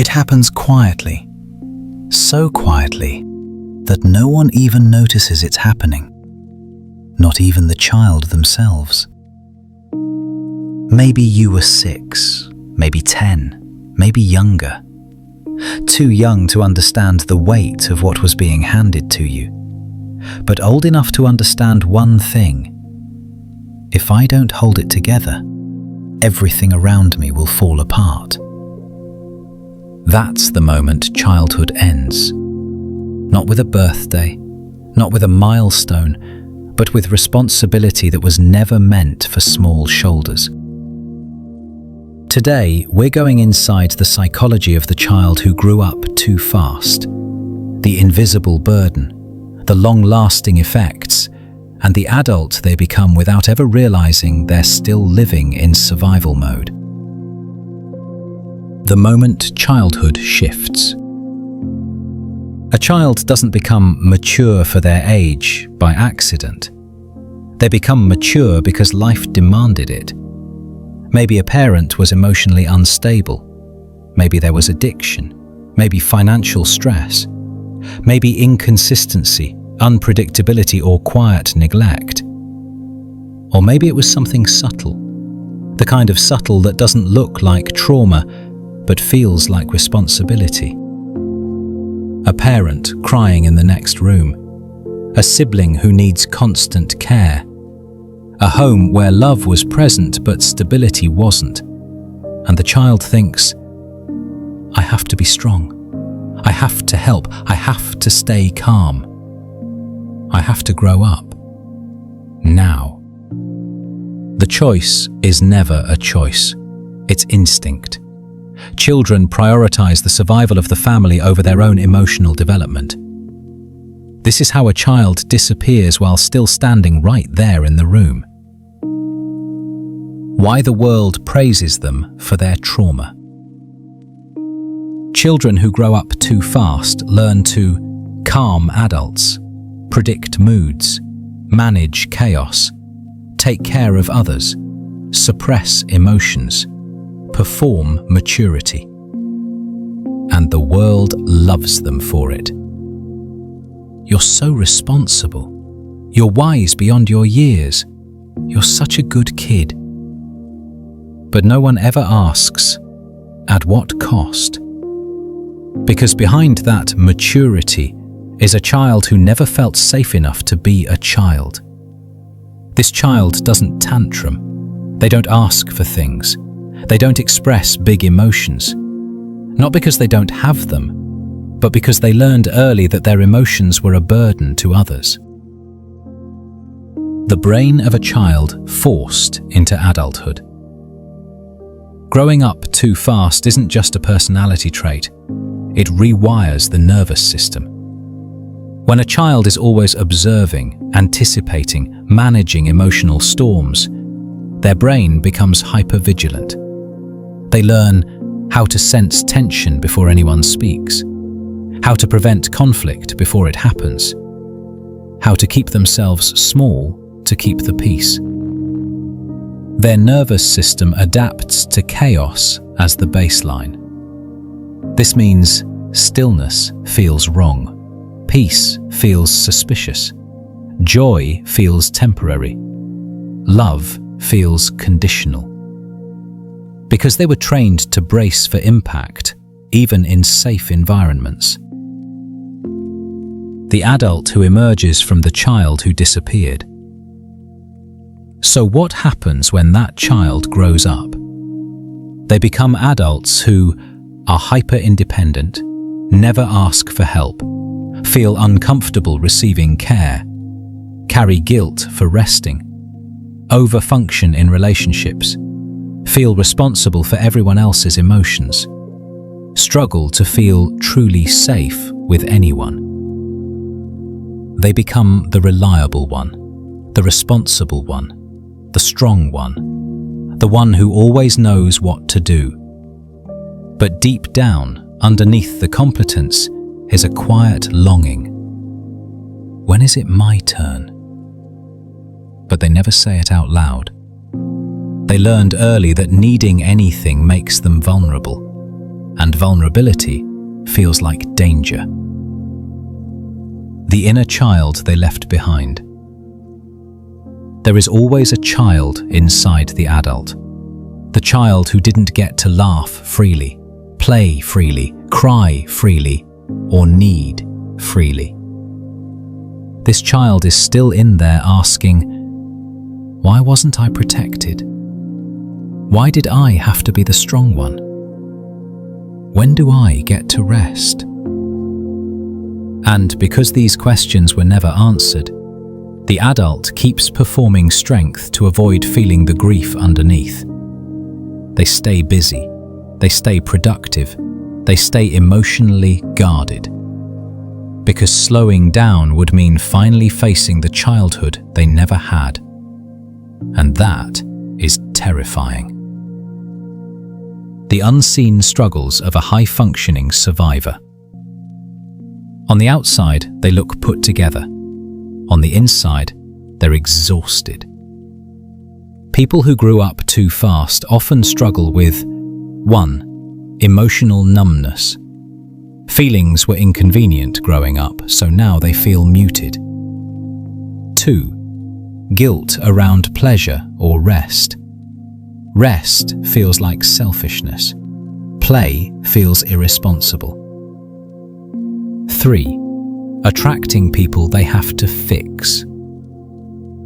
happens quietly, so quietly that no one even notices it's happening, not even the child themselves. Maybe you were 6, maybe 10, maybe younger, too young to understand the weight of what was being handed to you, but old enough to understand one thing: if I don't hold it together, everything around me will fall apart. That's the moment childhood ends. Not with a birthday, not with a milestone, but with responsibility that was never meant for small shoulders. Today, we're going inside the psychology of the child who grew up too fast, the invisible burden, the long-lasting effects, and the adult they become without ever realizing they're still living in survival mode. The moment childhood shifts. A child doesn't become mature for their age by accident. They become mature because life demanded it. Maybe a parent was emotionally unstable. Maybe there was addiction. Maybe financial stress. Maybe inconsistency, unpredictability, or quiet neglect. Or maybe it was something subtle, the kind of subtle that doesn't look like trauma, but feels like responsibility. A parent crying in the next room. A sibling who needs constant care. A home where love was present but stability wasn't. And the child thinks, I have to be strong. I have to help. I have to stay calm. I have to grow up. Now. The choice is never a choice. It's instinct. Children prioritize the survival of the family over their own emotional development. This is how a child disappears while still standing right there in the room. Why the world praises them for their trauma. Children who grow up too fast learn to calm adults, predict moods, manage chaos, take care of others, suppress emotions, perform maturity. And the world loves them for it. You're so responsible. You're wise beyond your years. You're such a good kid. But no one ever asks, at what cost? Because behind that maturity is a child who never felt safe enough to be a child. This child doesn't tantrum. They don't ask for things. They don't express big emotions. Not because they don't have them, but because they learned early that their emotions were a burden to others. The brain of a child forced into adulthood. Growing up too fast isn't just a personality trait. It rewires the nervous system. When a child is always observing, anticipating, managing emotional storms, their brain becomes hypervigilant. They learn how to sense tension before anyone speaks, how to prevent conflict before it happens, how to keep themselves small to keep the peace. Their nervous system adapts to chaos as the baseline. This means stillness feels wrong, peace feels suspicious, joy feels temporary, love feels conditional. Because they were trained to brace for impact, even in safe environments. The adult who emerges from the child who disappeared. So what happens when that child grows up? They become adults who are hyper-independent, never ask for help, feel uncomfortable receiving care, carry guilt for resting, overfunction in relationships, feel responsible for everyone else's emotions, struggle to feel truly safe with anyone. They become the reliable one, the responsible one, the strong one, the one who always knows what to do. But deep down, underneath the competence, is a quiet longing. When is it my turn? But they never say it out loud. They learned early that needing anything makes them vulnerable, and vulnerability feels like danger. The inner child they left behind. There is always a child inside the adult. The child who didn't get to laugh freely, play freely, cry freely, or need freely. This child is still in there asking, why wasn't I protected? Why did I have to be the strong one? When do I get to rest? And because these questions were never answered, the adult keeps performing strength to avoid feeling the grief underneath. They stay busy, they stay productive, they stay emotionally guarded. Because slowing down would mean finally facing the childhood they never had. And that is terrifying. The unseen struggles of a high-functioning survivor. On the outside, they look put together. On the inside, they're exhausted. People who grew up too fast often struggle with 1. Emotional numbness. Feelings were inconvenient growing up, so now they feel muted. 2. Guilt around pleasure or rest. Rest feels like selfishness. Play feels irresponsible. 3. Attracting people they have to fix.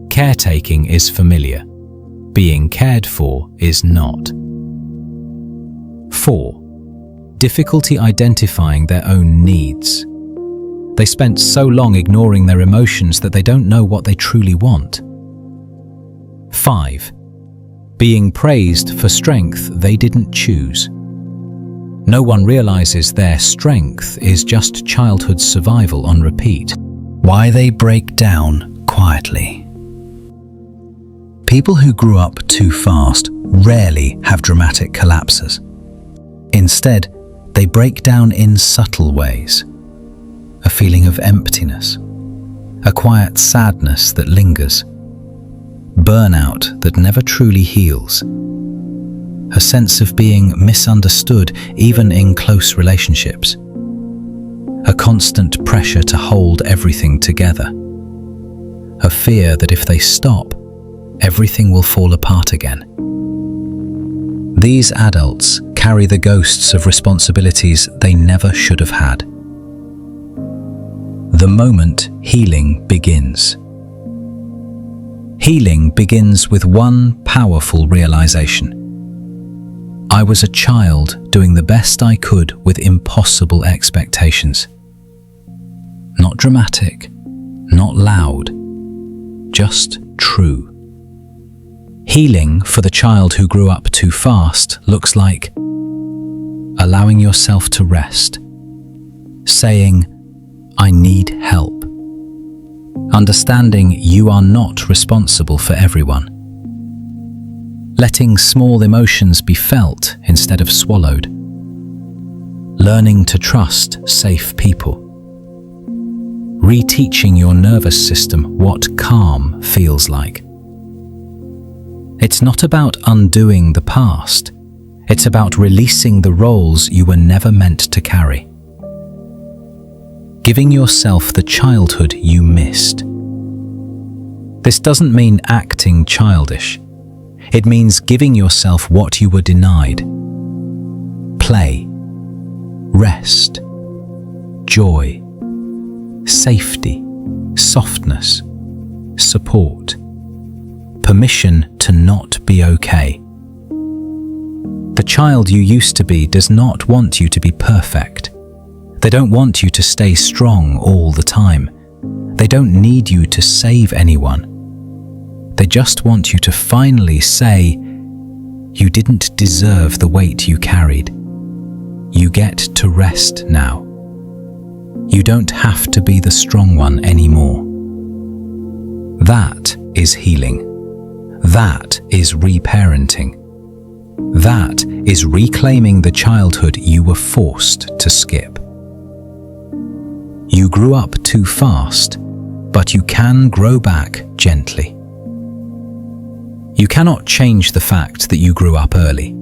Caretaking is familiar. Being cared for is not. 4. Difficulty identifying their own needs. They spent so long ignoring their emotions that they don't know what they truly want. 5. Being praised for strength they didn't choose. No one realizes their strength is just childhood survival on repeat. Why they break down quietly. People who grew up too fast rarely have dramatic collapses. Instead, they break down in subtle ways. A feeling of emptiness, a quiet sadness that lingers, burnout that never truly heals, a sense of being misunderstood even in close relationships, a constant pressure to hold everything together, a fear that if they stop, everything will fall apart again. These adults carry the ghosts of responsibilities they never should have had. The moment healing begins. Healing begins with one powerful realization. I was a child doing the best I could with impossible expectations. Not dramatic, not loud, just true. Healing for the child who grew up too fast looks like allowing yourself to rest, saying, I need help, understanding you are not responsible for everyone, letting small emotions be felt instead of swallowed, learning to trust safe people, reteaching your nervous system what calm feels like. It's not about undoing the past, it's about releasing the roles you were never meant to carry. Giving yourself the childhood you missed. This doesn't mean acting childish. It means giving yourself what you were denied. Play, rest, joy, safety, softness, support, permission to not be okay. The child you used to be does not want you to be perfect. They don't want you to stay strong all the time. They don't need you to save anyone. They just want you to finally say, you didn't deserve the weight you carried. You get to rest now. You don't have to be the strong one anymore. That is healing. That is reparenting. That is reclaiming the childhood you were forced to skip. You grew up too fast, but you can grow back gently. You cannot change the fact that you grew up early.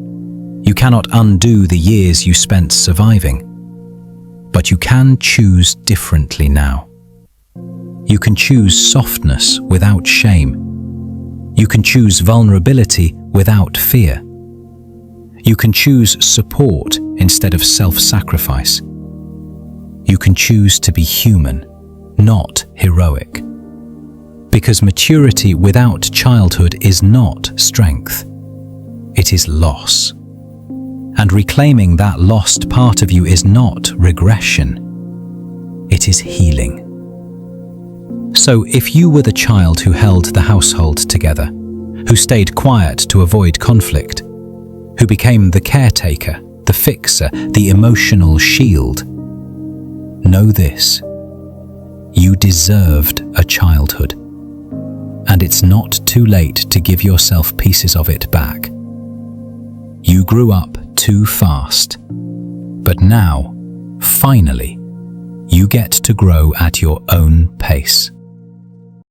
You cannot undo the years you spent surviving, but you can choose differently now. You can choose softness without shame. You can choose vulnerability without fear. You can choose support instead of self-sacrifice. You can choose to be human, not heroic. Because maturity without childhood is not strength. It is loss. And reclaiming that lost part of you is not regression. It is healing. So if you were the child who held the household together, who stayed quiet to avoid conflict, who became the caretaker, the fixer, the emotional shield, know this: you deserved a childhood. And it's not too late to give yourself pieces of it back. You grew up too fast, but now, finally, you get to grow at your own pace.